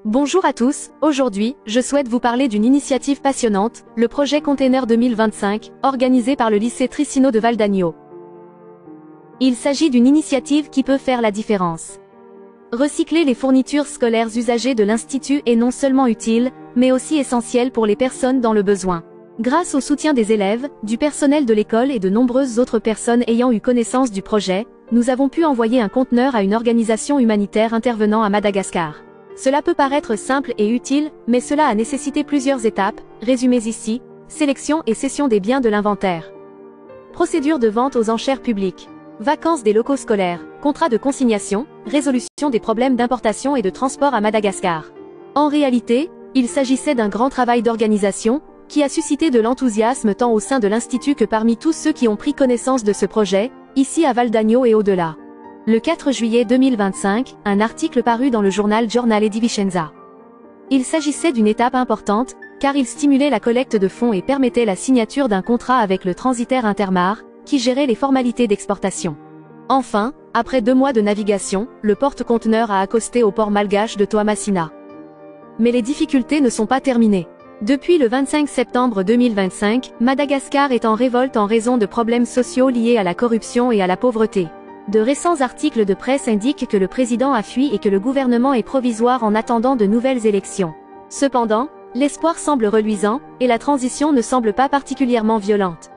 Bonjour à tous, aujourd'hui, je souhaite vous parler d'une initiative passionnante, le projet Container 2025, organisé par le lycée Trissino de Val d'Agno. Il s'agit d'une initiative qui peut faire la différence. Recycler les fournitures scolaires usagées de l'Institut est non seulement utile, mais aussi essentiel pour les personnes dans le besoin. Grâce au soutien des élèves, du personnel de l'école et de nombreuses autres personnes ayant eu connaissance du projet, nous avons pu envoyer un conteneur à une organisation humanitaire intervenant à Madagascar. Cela peut paraître simple et utile, mais cela a nécessité plusieurs étapes, résumées ici: sélection et cession des biens de l'inventaire, procédure de vente aux enchères publiques, vacances des locaux scolaires, contrat de consignation, résolution des problèmes d'importation et de transport à Madagascar. En réalité, il s'agissait d'un grand travail d'organisation, qui a suscité de l'enthousiasme tant au sein de l'Institut que parmi tous ceux qui ont pris connaissance de ce projet, ici à Val d'Agno et au-delà. Le 4 juillet 2025, un article parut dans le journal Giornale di Vicenza. Il s'agissait d'une étape importante, car il stimulait la collecte de fonds et permettait la signature d'un contrat avec le transitaire Intermar, qui gérait les formalités d'exportation. Enfin, après 2 mois de navigation, le porte-conteneur a accosté au port malgache de Toamasina. Mais les difficultés ne sont pas terminées. Depuis le 25 septembre 2025, Madagascar est en révolte en raison de problèmes sociaux liés à la corruption et à la pauvreté. De récents articles de presse indiquent que le président a fui et que le gouvernement est provisoire en attendant de nouvelles élections. Cependant, l'espoir semble reluisant, et la transition ne semble pas particulièrement violente.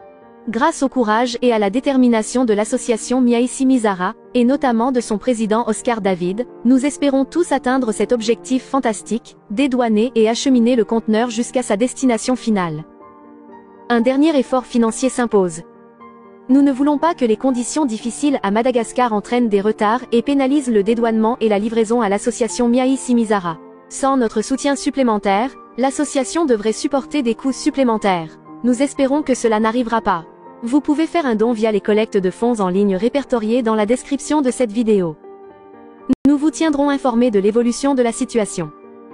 Grâce au courage et à la détermination de l'association Miaïsi Mizara, et notamment de son président Oscar David, nous espérons tous atteindre cet objectif fantastique, dédouaner et acheminer le conteneur jusqu'à sa destination finale. Un dernier effort financier s'impose. Nous ne voulons pas que les conditions difficiles à Madagascar entraînent des retards et pénalisent le dédouanement et la livraison à l'association Miaïsi Mizara. Sans notre soutien supplémentaire, l'association devrait supporter des coûts supplémentaires. Nous espérons que cela n'arrivera pas. Vous pouvez faire un don via les collectes de fonds en ligne répertoriées dans la description de cette vidéo. Nous vous tiendrons informés de l'évolution de la situation.